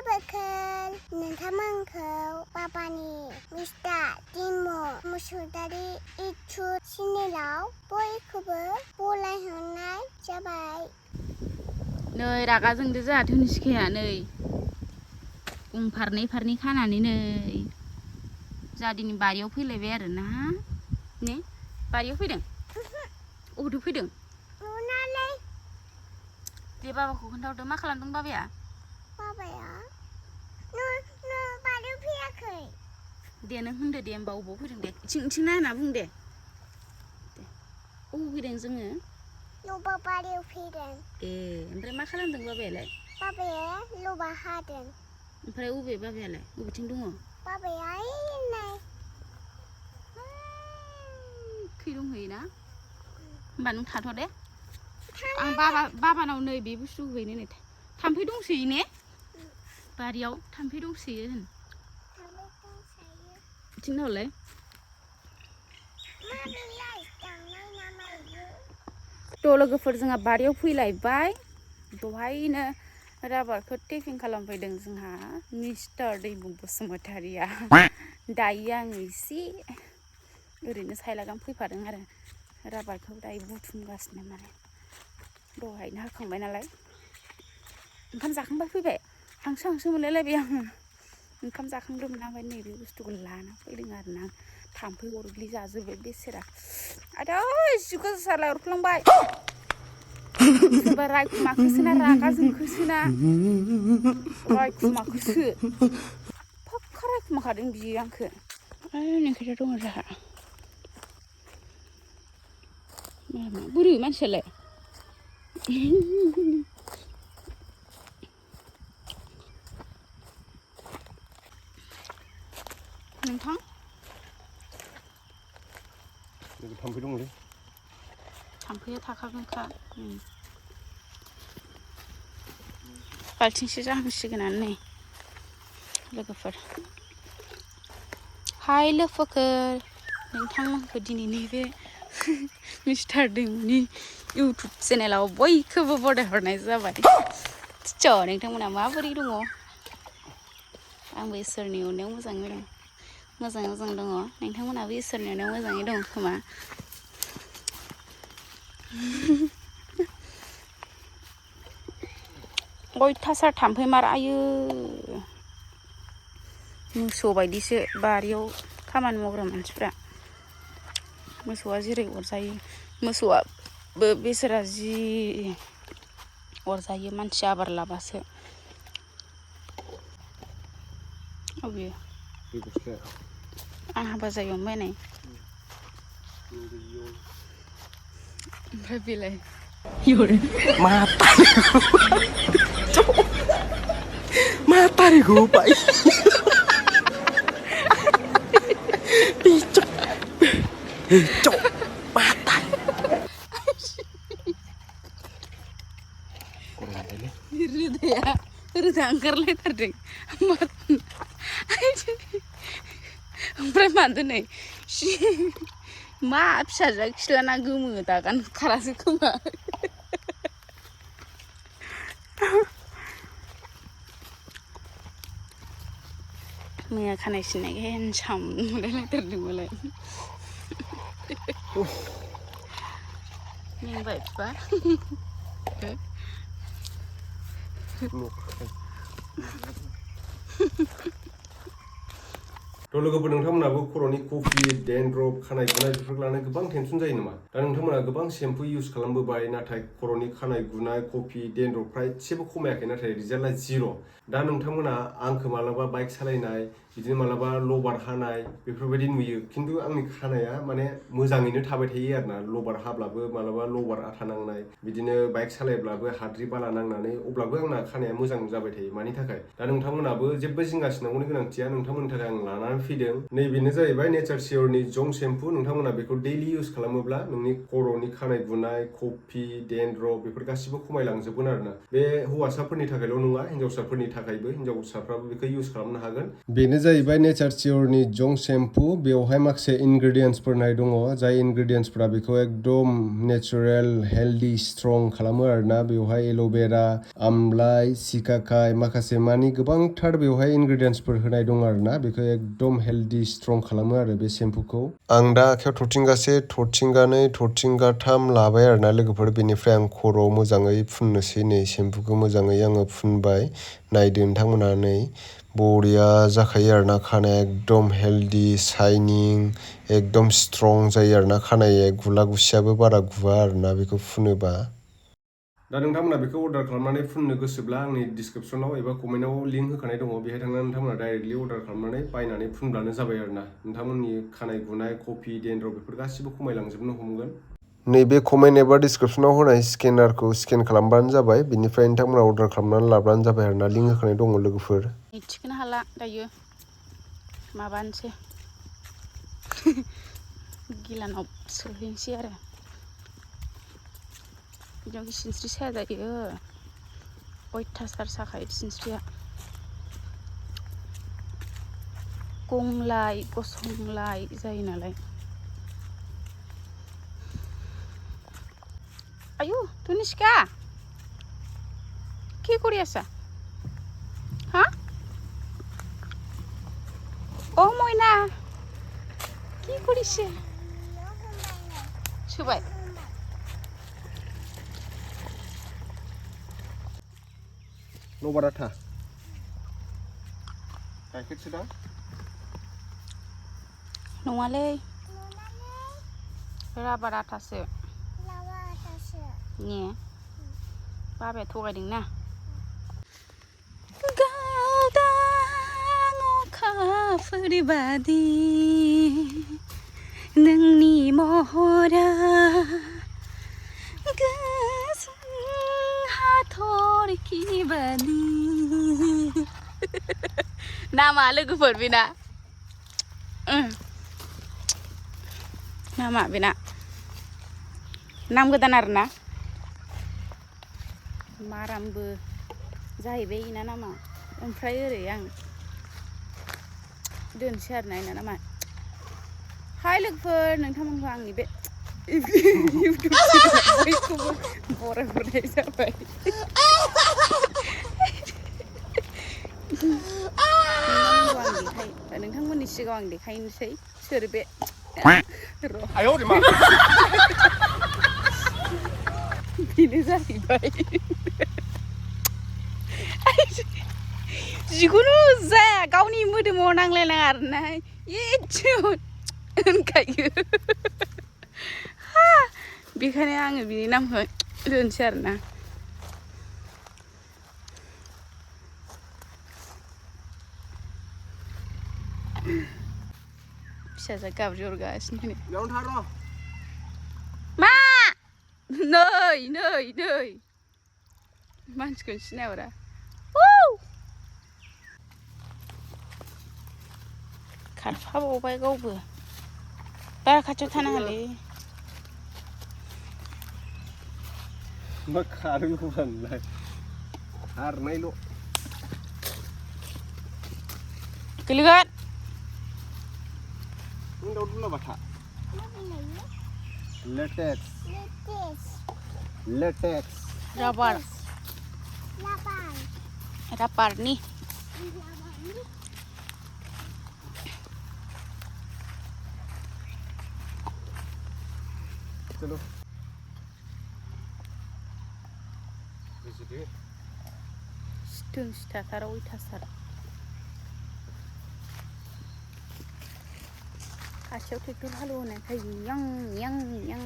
Follicles नोंथांमोनखौ पापानि mister टिमु मुसुदारि YouTube चेनेलाव बयखौबो बरायहरनाय जाबाय। नै रागा जोंदो जोंहा धुनुसिखाया नै गं फारनै खानानै नै जोंहा दिनै बारियाव फैलायबाय आरो ना ने बारियाव फैदों अबेथो फैदों नुनानै दे बाबाखौ खोन्थाहरदो मा खालामदों बाबाया बारियाव फैयाखै दे नों होनदो दे होमबा अबाव फैदों दे इथिं ना होनना बुं दे अबाव फैदों जोङो लबा बारियाव फैदों ए ओमफ्राय मा खालामदों बाबायालाय बाबाया लबा हादों ओमफ्राय अबे बाबायालाय अबेथिं दङ बाबाया नै खै दंहैयोना होमबा नों थाथ' दे आं बाबानाव नै बे बुस्थुखौ हैनो नै थाम्फै दंसोयो ने बारियाव थाम्फै दंसोयो होन बिथिं नाहरलाय थ' लोगोफोर जोंहा बारियाव फैलायबाय दहायनो राबारखौ टेपिं खालामफैदों जोंहा मिस्टार दैमु बसुमतारिया दायो आङो एसे ओरैनो सायलागाम फैफादों आरो राबारखौ दायो बुथुमगासिनो माने दहायनो हाखांबाय नालाय ओंखाम जाखांबाय फैबाय हांसो मोनलायलायबाय आङो ओंखाम जाखांदोंमोन ओमफ्राय नैबे बुस्थुखौ लाना फैदों आरो ना थाम्फै अरग्लि जाजोब्बाय बेसेरा आदै जिखौ सालाय अरफ्लांबाय सोरबा रायखुमाखोसोना रागा जोंखोसोना रायखुमाखोसो फाक्का रायखुमाखादों बियो आंखो नोंखोथा दङ जोंहा बोरै मानसियालाय नोंथां थाम्फै दंलै थाम्फैया थाखागोनखा बाल्थिंसे जाहांसिगोनानो नै लोगोफोर हाय लोगोफोर नोंथांमोनखौ दिनैनि बे मिस्टार दैमुनि इउटुब चेनेलाव बयखौबो बरायहरनाय जाबाय च' नोंथांमोना माबोरै दङ आंबो इसोरनि अननायाव मोजाङै दं नोंथांमोनाबो इसोरनि अननायाव मोजाङै दं खोमा अयथासार थाम्फै मार आयो मोसौ बायदिसो बारियाव खामानि मावग्रा मानसिफ्रा मोसौआ जेरै अरजायो मोसौआबो बेसोरा जि अरजायो मानसि आबार लाबासो अबे आं हाबा जायो बायनाय ओमफ्राय बेलाय matariku pak picok mata roda ओंखारलायथारदों ओमफ्राय माथो नै मा फिसाजोआ खिलाना गोमो दागान खारासो खोमा मैया खानाय सिननायखाय हेन्डसाम मोनलायलायथारदोंमोनलाय मेंबाय बिफा थ' लोगोफोर नोंथांमोनाबो खर'नि कफि डेनड्रफ खानाय गुनाय बेफोरखौ लानानै गोबां टेनसन जायो नामा दा नोंथांमोना गोबां शेम्पु इउज खालामबोबाय नाथाय खर'नि खानाय गुनाय कफि डेनड्रफफ्रा एसेबो खमायाखै नाथाय रिजाल्टआ जिर' दा नोंथांमोना आंखौ मालाबा बाइक सालायनाय बिदिनो मालाबा लबार हानाय बेफोरबायदि नुयो खिन्थु आंनि खानाया माने मोजाङैनो थाबाय थायो आरोना लबार हाब्लाबो मालाबा लबार आथा नांनाय बिदिनो बाइक सालायब्लाबो हाद्रि बाला नांनानै अब्लाबो आंना खानाया मोजां जाबाय थायो मानि थाखाय दा नोंथांमोनाबो जेबो जिंगा सिनांगौनि गोनांथिया नोंथांमोननि थाखाय आं लानानै फैदों नैबेनो जाहैबाय नेचार सियरनि जंक शेम्पू नोंथांमोना बेखौ डेलि इउज खालामोब्ला नोंनि खर'नि खानाय गुनाय कफि डेनड्रफ बेफोर गासिबो खमायलांजोबगोन आरोना बे हौवासाफोरनि थाखायल' नङा हिन्जावसाफोरनि थाखायबो हिन्जावसाफ्राबो बेखौ इउज खालामनो हागोन बेनो जाहैबाय नेचार सियरनि जंक शेम्पू बेवहाय माखासे इनग्रेडियेन्ट्सफोर नाय दङ जाय इनग्रेडियेन्ट्सफोरा बेखौ एकदम नेचारेल हेल्दी स्ट्रं खालामो आरोना बेवहाय एल'भेरा आमलाइ सिकाकाइ माखासे मानि गोबांथार बेवहाय इनग्रेडियेन्ट्सफोर होनाय दं आरोना बेखौ एकदम हेल्दी स्ट्रं खालामो आरो बे शेम्पुखौ आं दा आखायाव थरथिंगासे थरथिंगानै थरथिंगाथाम लाबाय आरोना लोगोफोर बेनिफ्राय आं खर'आव मोजाङै फुननोसै नै शेम्पुखौ मोजाङै आङो फुनबाय नायदो नोंथांमोना नै बरिया जाखायो आरोना खानाया एकदम हेल्दी शाइनिं एकदम स्ट्रं जायो आरोना खानाया गुला गुसियाबो बारा गुवा आरोना बेखौ फुनोबा दा नोंथांमोना बेखौ अर्डार खालामनानै फुननो गोसोब्ला आंनि डिसक्रिपसनाव एबा कमेन्टआव लिंक होखानाय दङ बेहाय थांनानै नोंथांमोना डाइरेक्टलि अर्डार खालामनानै बायनानै फुनब्लानो जाबाय आरोना नोंथांमोननि खानाय गुनाय कफि डेनड्रफ बेफोर गासिबो खमायलांजोबनो हमगोन नैबे कमेन्ट एबा डिसक्रिपसनाव होनाय स्केनारखौ स्केन खालामबानो जाबाय बिनिफ्राय नोंथांमोना अर्डार खालामनानै लाब्लानो जाबाय आरोना लिंक होखानाय दङ लोगोफोर थिखोनो हाला दायो माबानोसै गिलानाव सोहैनोसै आरो बिदियाव सिनस्रि साया जायो अयथासार साखायो सिनस्रिया गंलाय गसंलाय जायो नालाय आयु तुनिष्का কি কৰি আছা হা ও মইনা কি কৰিছে সুবাই न'बाराथा गाइखेरसो दा नङालै राबार आटासो ने बाबाया थगायदों ना गावदां अखाफोर बादि नोंनि महरा हाथरखि बादि नामा लोगोफोर बेना नामा बेना नाम गोदान आरोना मारामबो जाहैबाय इना नामा ओमफ्राय ओरै आं दोनसै आरोना इना नामा हाय लोगोफोर नोंथांमोनखौ आंनि बे इउटुब बयखौबो बरायहरनाय जाबाय नोंथांमोननि सिगाङाव आं देखायनोसै सोर बे बेनो जाहैबाय जिखुनु जाया गावनि मोदोमाव नांलायनाङा आरोना एसे होनखायो बेखायनो आङो बिनि नामखौ दोनसै आरोना फिसाजोआ गाबज्रि हरगासिनो मा नै नै नै मानसिखौनो सिनायहरा खारफाबावबाय गावबो बारा खाथियाव थानाङालै मा खारो होनलाय खारनायल' गोलैगोन नों दाउ दुलाबाथा लेटेक्स लेटेक्स राबार राबारनि चलो सिथों सिथाथार अयथासार खाथियाव ट्रेक्टर हालेवनायखाय यां यां यां